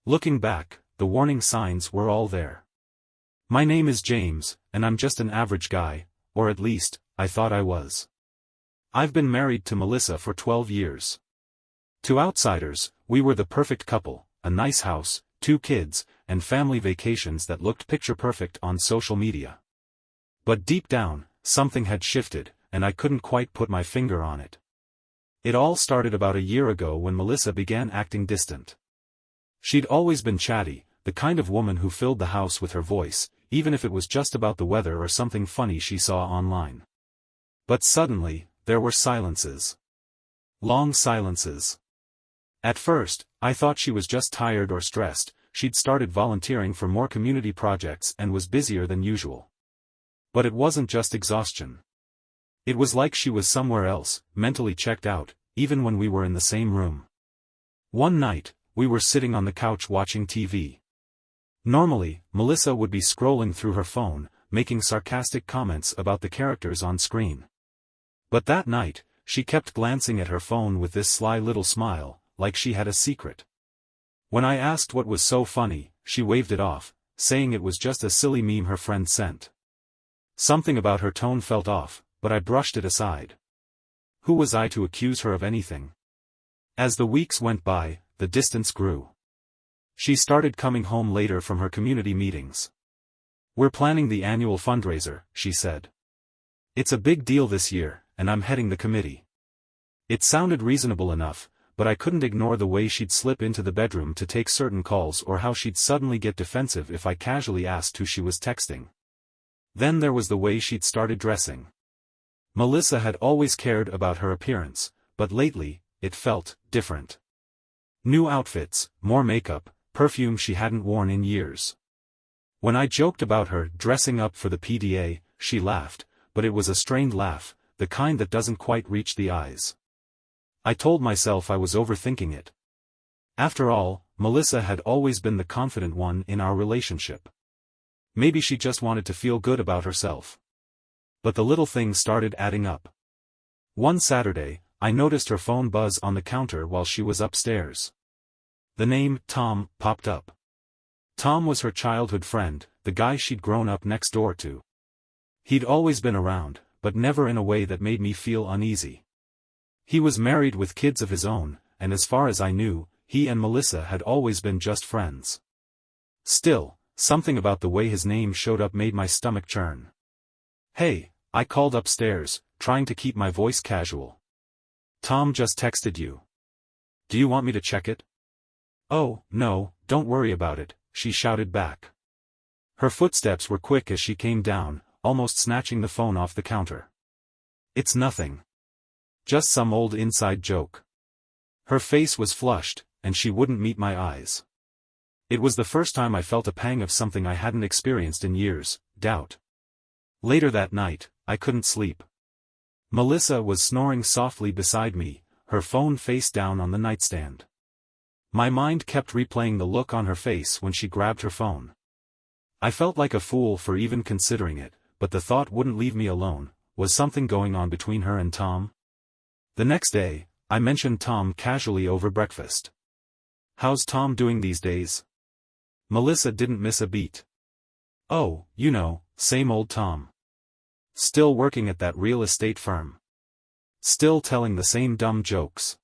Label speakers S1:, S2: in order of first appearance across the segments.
S1: Looking back, the warning signs were all there. My name is James, and I'm just an average guy, or at least, I thought I was. I've been married to Melissa for 12 years. To outsiders, we were the perfect couple, a nice house, 2 kids, and family vacations that looked picture-perfect on social media. But deep down, something had shifted, and I couldn't quite put my finger on it. It all started about a year ago when Melissa began acting distant. She'd always been chatty, the kind of woman who filled the house with her voice, even if it was just about the weather or something funny she saw online. But suddenly, there were silences. Long silences. At first, I thought she was just tired or stressed. She'd started volunteering for more community projects and was busier than usual. But it wasn't just exhaustion. It was like she was somewhere else, mentally checked out, even when we were in the same room. One night, we were sitting on the couch watching TV. Normally, Melissa would be scrolling through her phone, making sarcastic comments about the characters on screen. But that night, she kept glancing at her phone with this sly little smile, like she had a secret. When I asked what was so funny, she waved it off, saying it was just a silly meme her friend sent. Something about her tone felt off, but I brushed it aside. Who was I to accuse her of anything? As the weeks went by, the distance grew. She started coming home later from her community meetings. "We're planning the annual fundraiser," she said. "It's a big deal this year, and I'm heading the committee." It sounded reasonable enough, but I couldn't ignore the way she'd slip into the bedroom to take certain calls or how she'd suddenly get defensive if I casually asked who she was texting. Then there was the way she'd started dressing. Melissa had always cared about her appearance, but lately, it felt different. New outfits, more makeup, perfume she hadn't worn in years. When I joked about her dressing up for the PDA, she laughed, but it was a strained laugh, the kind that doesn't quite reach the eyes. I told myself I was overthinking it. After all, Melissa had always been the confident one in our relationship. Maybe she just wanted to feel good about herself. But the little things started adding up. One Saturday, I noticed her phone buzz on the counter while she was upstairs. The name, Tom, popped up. Tom was her childhood friend, the guy she'd grown up next door to. He'd always been around, but never in a way that made me feel uneasy. He was married with kids of his own, and as far as I knew, he and Melissa had always been just friends. Still, something about the way his name showed up made my stomach churn. "Hey," I called upstairs, trying to keep my voice casual. "Tom just texted you. Do you want me to check it?" "Oh, no, don't worry about it," she shouted back. Her footsteps were quick as she came down, almost snatching the phone off the counter. "It's nothing. Just some old inside joke." Her face was flushed, and she wouldn't meet my eyes. It was the first time I felt a pang of something I hadn't experienced in years, doubt. Later that night, I couldn't sleep. Melissa was snoring softly beside me, her phone face down on the nightstand. My mind kept replaying the look on her face when she grabbed her phone. I felt like a fool for even considering it, but the thought wouldn't leave me alone. Was something going on between her and Tom? The next day, I mentioned Tom casually over breakfast. "How's Tom doing these days?" Melissa didn't miss a beat. "Oh, you know, same old Tom. Still working at that real estate firm. Still telling the same dumb jokes."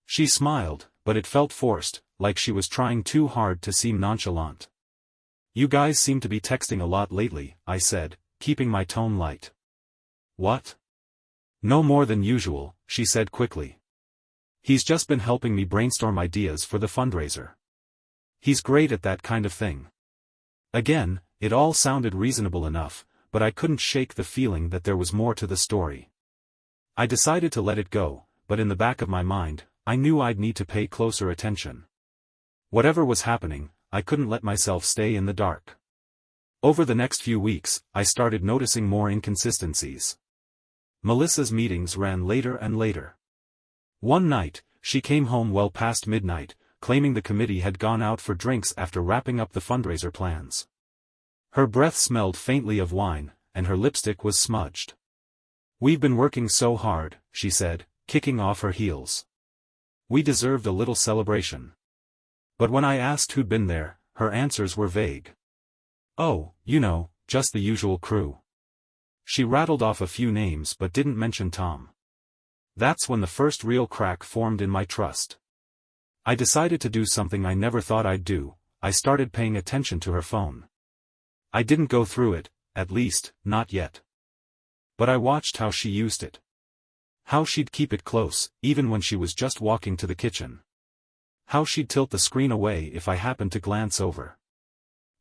S1: She smiled, but it felt forced, like she was trying too hard to seem nonchalant. "You guys seem to be texting a lot lately," I said, keeping my tone light. "What?" "No more than usual," she said quickly. "He's just been helping me brainstorm ideas for the fundraiser. He's great at that kind of thing." Again, it all sounded reasonable enough, but I couldn't shake the feeling that there was more to the story. I decided to let it go, but in the back of my mind, I knew I'd need to pay closer attention. Whatever was happening, I couldn't let myself stay in the dark. Over the next few weeks, I started noticing more inconsistencies. Melissa's meetings ran later and later. One night, she came home well past midnight, claiming the committee had gone out for drinks after wrapping up the fundraiser plans. Her breath smelled faintly of wine, and her lipstick was smudged. "We've been working so hard," she said, kicking off her heels. "We deserved a little celebration." But when I asked who'd been there, her answers were vague. "Oh, just the usual crew." She rattled off a few names but didn't mention Tom. That's when the first real crack formed in my trust. I decided to do something I never thought I'd do. I started paying attention to her phone. I didn't go through it, at least, not yet. But I watched how she used it. How she'd keep it close, even when she was just walking to the kitchen. How she'd tilt the screen away if I happened to glance over.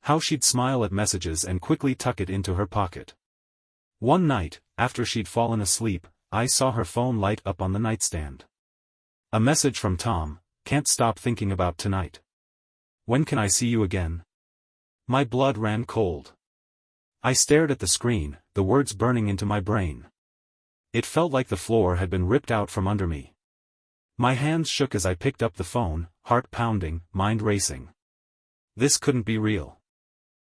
S1: How she'd smile at messages and quickly tuck it into her pocket. One night, after she'd fallen asleep, I saw her phone light up on the nightstand. A message from Tom: "Can't stop thinking about tonight. When can I see you again?" My blood ran cold. I stared at the screen, the words burning into my brain. It felt like the floor had been ripped out from under me. My hands shook as I picked up the phone, heart pounding, mind racing. This couldn't be real.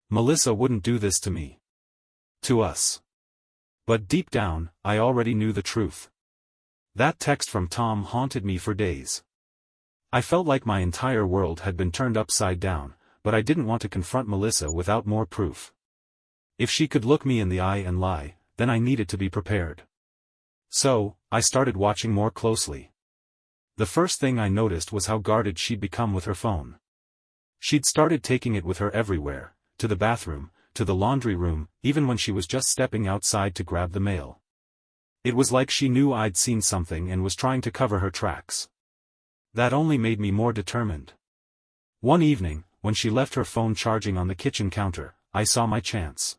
S1: Melissa wouldn't do this to me. To us. But deep down, I already knew the truth. That text from Tom haunted me for days. I felt like my entire world had been turned upside down, but I didn't want to confront Melissa without more proof. If she could look me in the eye and lie, then I needed to be prepared. So, I started watching more closely. The first thing I noticed was how guarded she'd become with her phone. She'd started taking it with her everywhere, to the bathroom, to the laundry room, even when she was just stepping outside to grab the mail. It was like she knew I'd seen something and was trying to cover her tracks. That only made me more determined. One evening, when she left her phone charging on the kitchen counter, I saw my chance.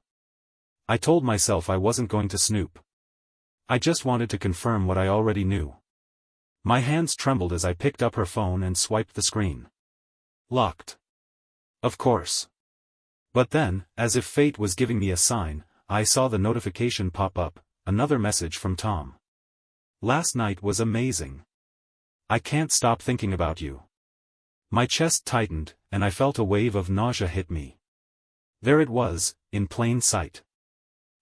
S1: I told myself I wasn't going to snoop. I just wanted to confirm what I already knew. My hands trembled as I picked up her phone and swiped the screen. Locked. Of course. But then, as if fate was giving me a sign, I saw the notification pop up, another message from Tom. "Last night was amazing. I can't stop thinking about you." My chest tightened, and I felt a wave of nausea hit me. There it was, in plain sight.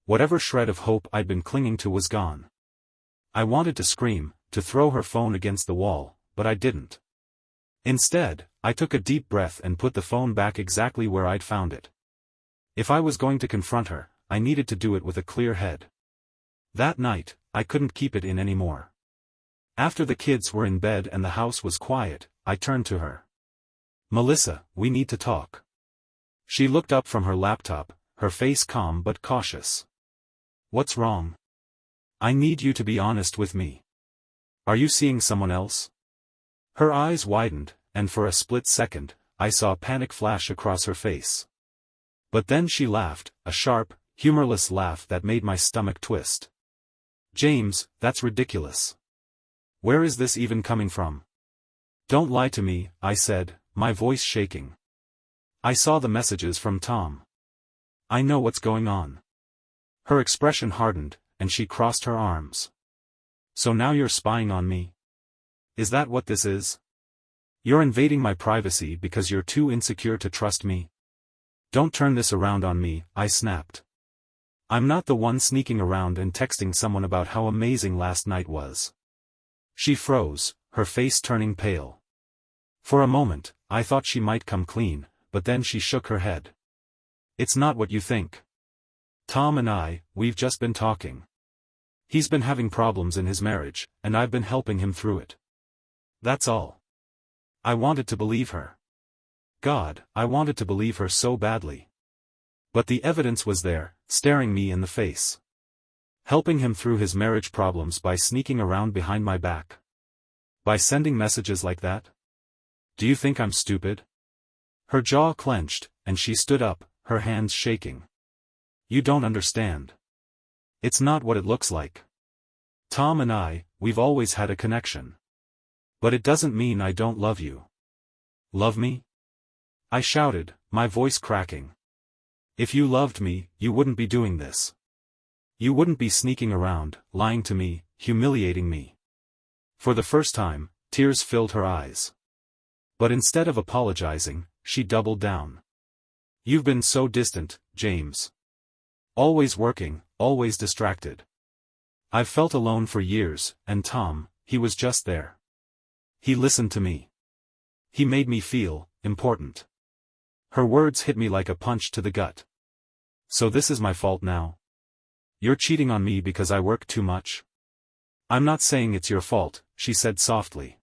S1: Whatever shred of hope I'd been clinging to was gone. I wanted to scream, to throw her phone against the wall, but I didn't. Instead, I took a deep breath and put the phone back exactly where I'd found it. If I was going to confront her, I needed to do it with a clear head. That night, I couldn't keep it in anymore. After the kids were in bed and the house was quiet, I turned to her. "Melissa, we need to talk." She looked up from her laptop, her face calm but cautious. "What's wrong? I need you to be honest with me. Are you seeing someone else?" Her eyes widened, and for a split second, I saw panic flash across her face. But then she laughed, a sharp, humorless laugh that made my stomach twist. "James, that's ridiculous. Where is this even coming from?" "Don't lie to me," I said, my voice shaking. "I saw the messages from Tom. I know what's going on." Her expression hardened, and she crossed her arms. "So now you're spying on me? Is that what this is? You're invading my privacy because you're too insecure to trust me? Don't turn this around on me," I snapped. "I'm not the one sneaking around and texting someone about how amazing last night was." She froze, her face turning pale. For a moment, I thought she might come clean, but then she shook her head. "It's not what you think. Tom and we've just been talking. He's been having problems in his marriage, and I've been helping him through it. That's all." I wanted to believe her. God, I wanted to believe her so badly. But the evidence was there, staring me in the face. Helping him through his marriage problems by sneaking around behind my back. By sending messages like that? Do you think I'm stupid? Her jaw clenched, and she stood up, her hands shaking. "You don't understand. It's not what it looks like. Tom and we've always had a connection. But it doesn't mean I don't love you." "Love me?" I shouted, my voice cracking. "If you loved me, you wouldn't be doing this. You wouldn't be sneaking around, lying to me, humiliating me." For the first time, tears filled her eyes. But instead of apologizing, she doubled down. "You've been so distant, James. Always working, always distracted. I've felt alone for years, and Tom, he was just there. He listened to me. He made me feel important. Her words hit me like a punch to the gut. So this is my fault now? You're cheating on me because I work too much? I'm not saying it's your fault, she said softly.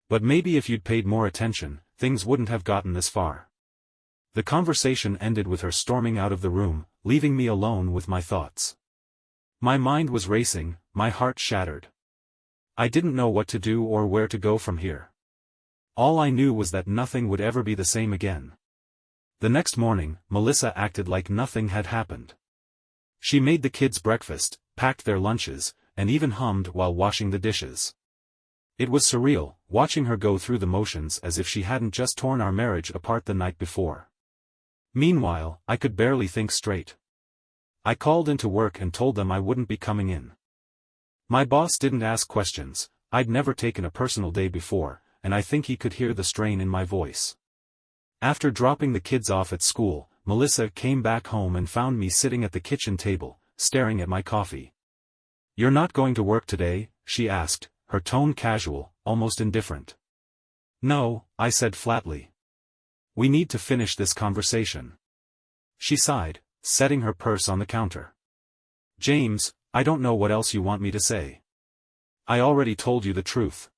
S1: But maybe if you'd paid more attention, things wouldn't have gotten this far. The conversation ended with her storming out of the room, leaving me alone with my thoughts. My mind was racing, my heart shattered. I didn't know what to do or where to go from here. All I knew was that nothing would ever be the same again. The next morning, Melissa acted like nothing had happened. She made the kids breakfast, packed their lunches, and even hummed while washing the dishes. It was surreal, watching her go through the motions as if she hadn't just torn our marriage apart the night before. Meanwhile, I could barely think straight. I called into work and told them I wouldn't be coming in. My boss didn't ask questions. I'd never taken a personal day before, and I think he could hear the strain in my voice. After dropping the kids off at school, Melissa came back home and found me sitting at the kitchen table, staring at my coffee. "You're not going to work today?" she asked, her tone casual, almost indifferent. "No," I said flatly. "We need to finish this conversation." She sighed, setting her purse on the counter. "James, I don't know what else you want me to say. I already told you the truth."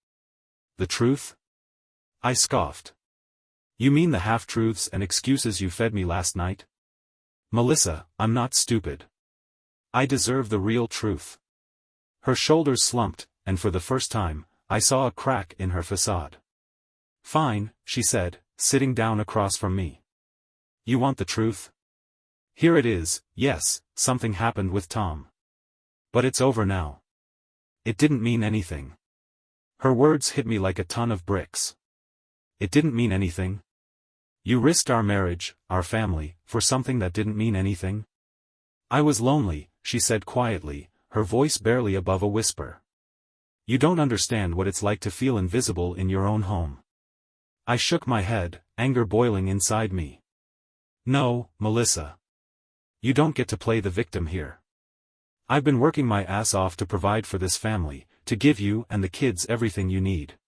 S1: "The truth?" I scoffed. "You mean the half-truths and excuses you fed me last night?" "Melissa, I'm not stupid. I deserve the real truth." Her shoulders slumped, and for the first time, I saw a crack in her facade. "Fine," she said, sitting down across from me. "You want the truth? Here it is. Yes, something happened with Tom. But it's over now." "It didn't mean anything." Her words hit me like a ton of bricks. "It didn't mean anything? You risked our marriage, our family, for something that didn't mean anything?" "I was lonely," she said quietly, her voice barely above a whisper. "You don't understand what it's like to feel invisible in your own home." I shook my head, anger boiling inside me. "No, Melissa. You don't get to play the victim here. I've been working my ass off to provide for this family, to give you and the kids everything you need.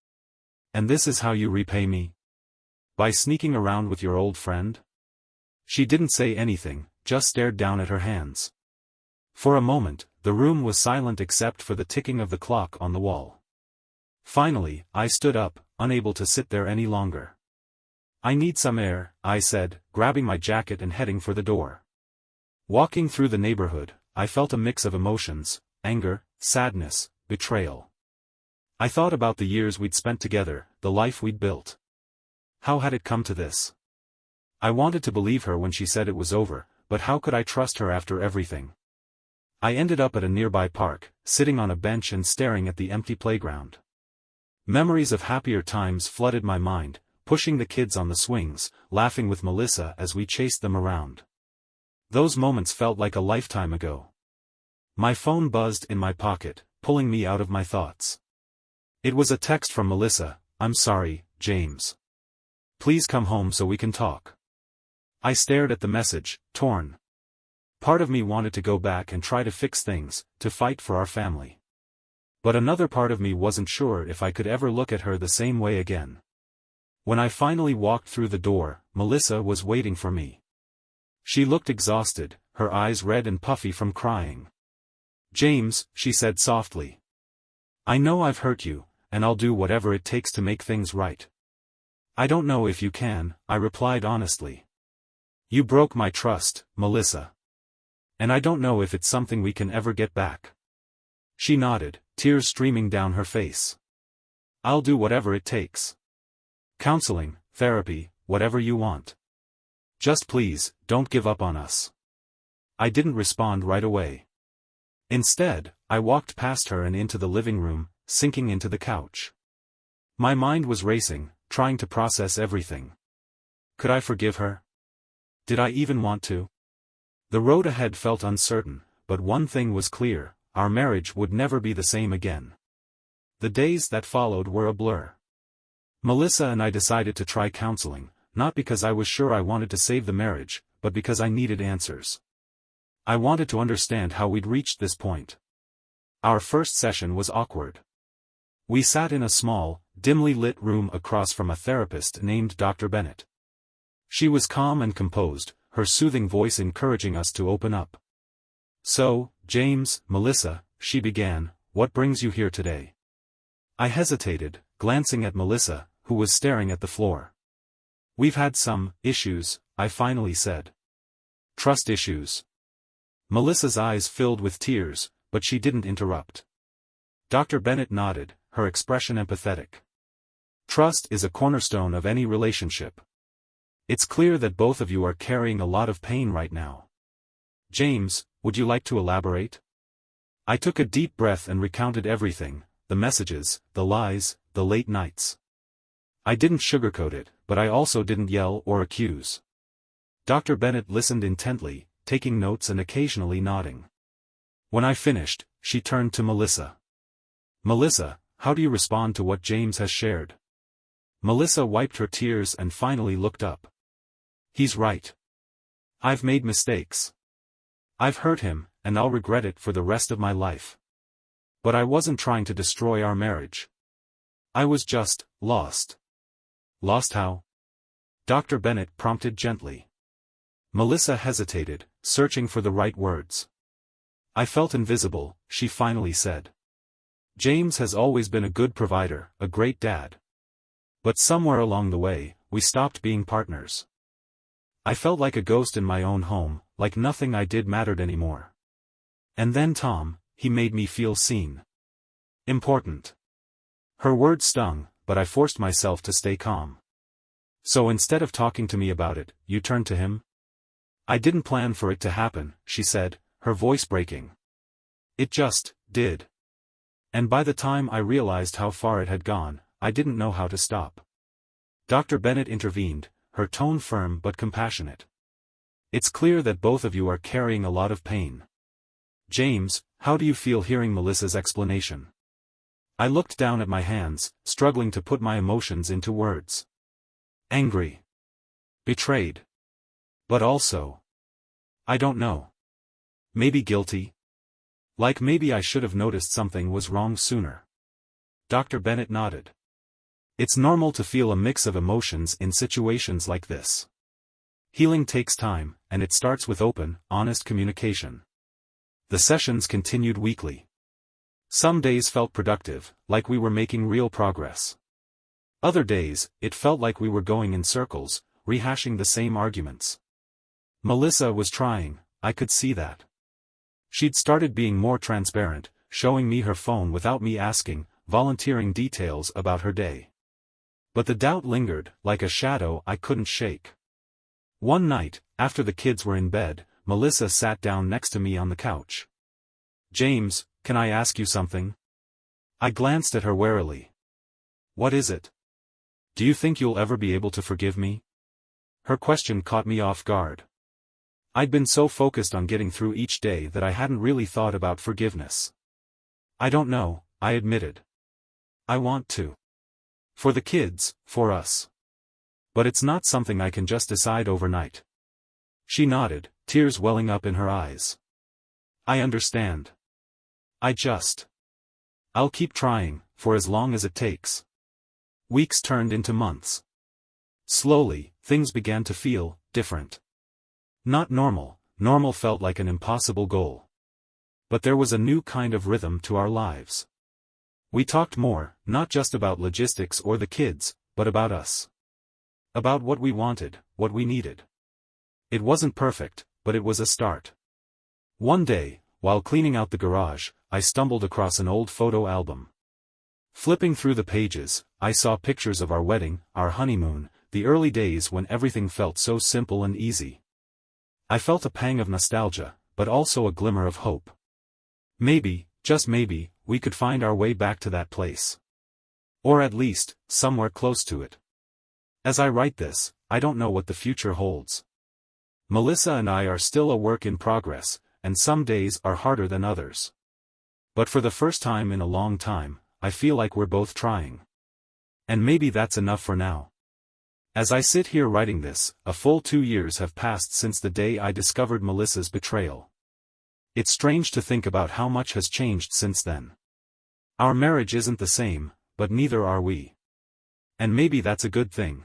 S1: And this is how you repay me? By sneaking around with your old friend?" She didn't say anything, just stared down at her hands. For a moment, the room was silent except for the ticking of the clock on the wall. Finally, I stood up, unable to sit there any longer. "I need some air," I said, grabbing my jacket and heading for the door. Walking through the neighborhood, I felt a mix of emotions: anger, sadness, betrayal. I thought about the years we'd spent together, the life we'd built. How had it come to this? I wanted to believe her when she said it was over, but how could I trust her after everything? I ended up at a nearby park, sitting on a bench and staring at the empty playground. Memories of happier times flooded my mind, pushing the kids on the swings, laughing with Melissa as we chased them around. Those moments felt like a lifetime ago. My phone buzzed in my pocket, pulling me out of my thoughts. It was a text from Melissa. "I'm sorry, James. Please come home so we can talk." I stared at the message, torn. Part of me wanted to go back and try to fix things, to fight for our family. But another part of me wasn't sure if I could ever look at her the same way again. When I finally walked through the door, Melissa was waiting for me. She looked exhausted, her eyes red and puffy from crying. "James," she said softly. "I know I've hurt you, and I'll do whatever it takes to make things right." "I don't know if you can," I replied honestly. "You broke my trust, Melissa. And I don't know if it's something we can ever get back." She nodded, tears streaming down her face. "I'll do whatever it takes. Counseling, therapy, whatever you want. Just please, don't give up on us." I didn't respond right away. Instead, I walked past her and into the living room, sinking into the couch. My mind was racing, trying to process everything. Could I forgive her? Did I even want to? The road ahead felt uncertain, but one thing was clear: our marriage would never be the same again. The days that followed were a blur. Melissa and I decided to try counseling, not because I was sure I wanted to save the marriage, but because I needed answers. I wanted to understand how we'd reached this point. Our first session was awkward. We sat in a small, dimly lit room across from a therapist named Dr. Bennett. She was calm and composed, her soothing voice encouraging us to open up. "So, James, Melissa," she began, "what brings you here today?" I hesitated, glancing at Melissa, who was staring at the floor. "We've had some issues," I finally said. "Trust issues." Melissa's eyes filled with tears, but she didn't interrupt. Dr. Bennett nodded, her expression empathetic. "Trust is a cornerstone of any relationship. It's clear that both of you are carrying a lot of pain right now. James, would you like to elaborate?" I took a deep breath and recounted everything, the messages, the lies, the late nights. I didn't sugarcoat it, but I also didn't yell or accuse. Dr. Bennett listened intently, taking notes and occasionally nodding. When I finished, she turned to Melissa. "Melissa, how do you respond to what James has shared?" Melissa wiped her tears and finally looked up. "He's right. I've made mistakes. I've hurt him, and I'll regret it for the rest of my life. But I wasn't trying to destroy our marriage. I was just lost." "Lost how?" Dr. Bennett prompted gently. Melissa hesitated, searching for the right words. "I felt invisible," she finally said. "James has always been a good provider, a great dad. But somewhere along the way, we stopped being partners. I felt like a ghost in my own home, like nothing I did mattered anymore. And then Tom, he made me feel seen. Important." Her words stung, but I forced myself to stay calm. "So instead of talking to me about it, you turned to him?" "I didn't plan for it to happen," she said, her voice breaking. "It just did. And by the time I realized how far it had gone, I didn't know how to stop." Dr. Bennett intervened, her tone firm but compassionate. "It's clear that both of you are carrying a lot of pain. James, how do you feel hearing Melissa's explanation?" I looked down at my hands, struggling to put my emotions into words. Angry. Betrayed. But also, I don't know. Maybe guilty? Like maybe I should have noticed something was wrong sooner. Dr. Bennett nodded. "It's normal to feel a mix of emotions in situations like this. Healing takes time, and it starts with open, honest communication." The sessions continued weekly. Some days felt productive, like we were making real progress. Other days, it felt like we were going in circles, rehashing the same arguments. Melissa was trying, I could see that. She'd started being more transparent, showing me her phone without me asking, volunteering details about her day. But the doubt lingered, like a shadow I couldn't shake. One night, after the kids were in bed, Melissa sat down next to me on the couch. "James, can I ask you something?" I glanced at her warily. "What is it? Do you think you'll ever be able to forgive me?" Her question caught me off guard. I'd been so focused on getting through each day that I hadn't really thought about forgiveness. "I don't know," I admitted. "I want to. For the kids, for us. But it's not something I can just decide overnight." She nodded, tears welling up in her eyes. "I understand. I'll keep trying, for as long as it takes." Weeks turned into months. Slowly, things began to feel different. Not normal. Normal felt like an impossible goal. But there was a new kind of rhythm to our lives. We talked more, not just about logistics or the kids, but about us. About what we wanted, what we needed. It wasn't perfect, but it was a start. One day, while cleaning out the garage, I stumbled across an old photo album. Flipping through the pages, I saw pictures of our wedding, our honeymoon, the early days when everything felt so simple and easy. I felt a pang of nostalgia, but also a glimmer of hope. Maybe, just maybe, we could find our way back to that place. Or at least, somewhere close to it. As I write this, I don't know what the future holds. Melissa and I are still a work in progress, and some days are harder than others. But for the first time in a long time, I feel like we're both trying. And maybe that's enough for now. As I sit here writing this, a full 2 years have passed since the day I discovered Melissa's betrayal. It's strange to think about how much has changed since then. Our marriage isn't the same, but neither are we. And maybe that's a good thing.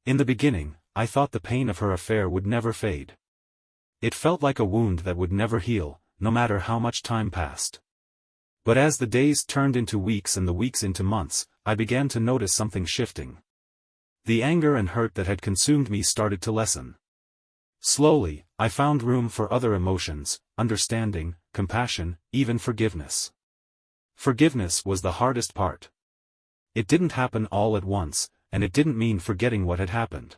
S1: In the beginning, I thought the pain of her affair would never fade. It felt like a wound that would never heal, no matter how much time passed. But as the days turned into weeks and the weeks into months, I began to notice something shifting. The anger and hurt that had consumed me started to lessen. Slowly, I found room for other emotions, understanding, compassion, even forgiveness. Forgiveness was the hardest part. It didn't happen all at once, and it didn't mean forgetting what had happened.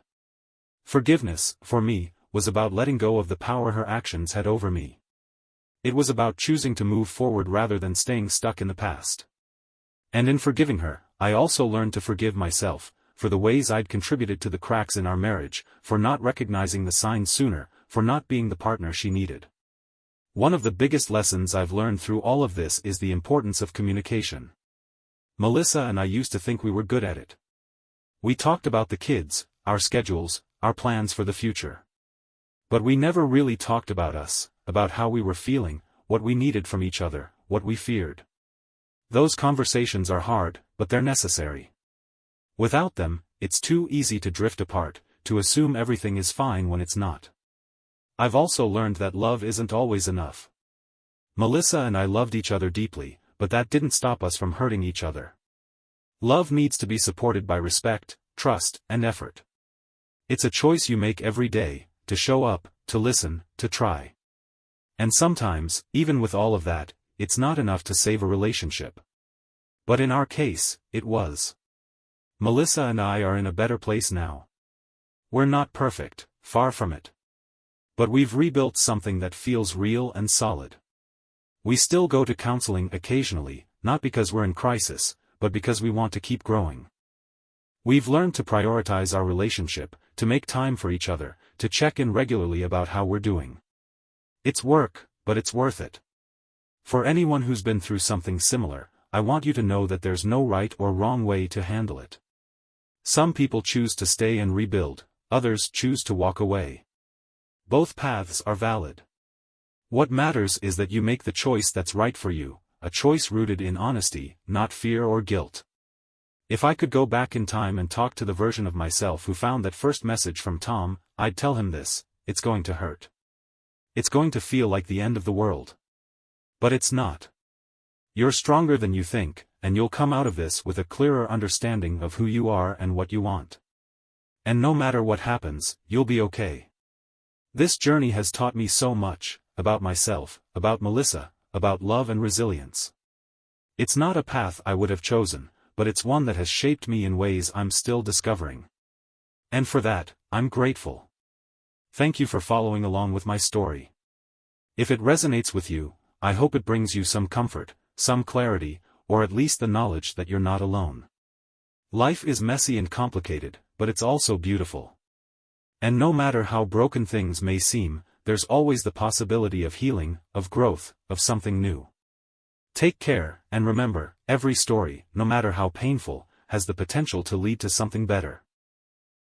S1: Forgiveness, for me, was about letting go of the power her actions had over me. It was about choosing to move forward rather than staying stuck in the past. And in forgiving her, I also learned to forgive myself, for the ways I'd contributed to the cracks in our marriage, for not recognizing the signs sooner, for not being the partner she needed. One of the biggest lessons I've learned through all of this is the importance of communication. Melissa and I used to think we were good at it. We talked about the kids, our schedules, our plans for the future. But we never really talked about us, about how we were feeling, what we needed from each other, what we feared. Those conversations are hard, but they're necessary. Without them, it's too easy to drift apart, to assume everything is fine when it's not. I've also learned that love isn't always enough. Melissa and I loved each other deeply, but that didn't stop us from hurting each other. Love needs to be supported by respect, trust, and effort. It's a choice you make every day, to show up, to listen, to try. And sometimes, even with all of that, it's not enough to save a relationship. But in our case, it was. Melissa and I are in a better place now. We're not perfect, far from it. But we've rebuilt something that feels real and solid. We still go to counseling occasionally, not because we're in crisis, but because we want to keep growing. We've learned to prioritize our relationship, to make time for each other, to check in regularly about how we're doing. It's work, but it's worth it. For anyone who's been through something similar, I want you to know that there's no right or wrong way to handle it. Some people choose to stay and rebuild, others choose to walk away. Both paths are valid. What matters is that you make the choice that's right for you, a choice rooted in honesty, not fear or guilt. If I could go back in time and talk to the version of myself who found that first message from Tom, I'd tell him this: it's going to hurt. It's going to feel like the end of the world. But it's not. You're stronger than you think, and you'll come out of this with a clearer understanding of who you are and what you want. And no matter what happens, you'll be okay. This journey has taught me so much, about myself, about Melissa, about love and resilience. It's not a path I would have chosen, but it's one that has shaped me in ways I'm still discovering. And for that, I'm grateful. Thank you for following along with my story. If it resonates with you, I hope it brings you some comfort, some clarity, or at least the knowledge that you're not alone. Life is messy and complicated, but it's also beautiful. And no matter how broken things may seem, there's always the possibility of healing, of growth, of something new. Take care, and remember, every story, no matter how painful, has the potential to lead to something better.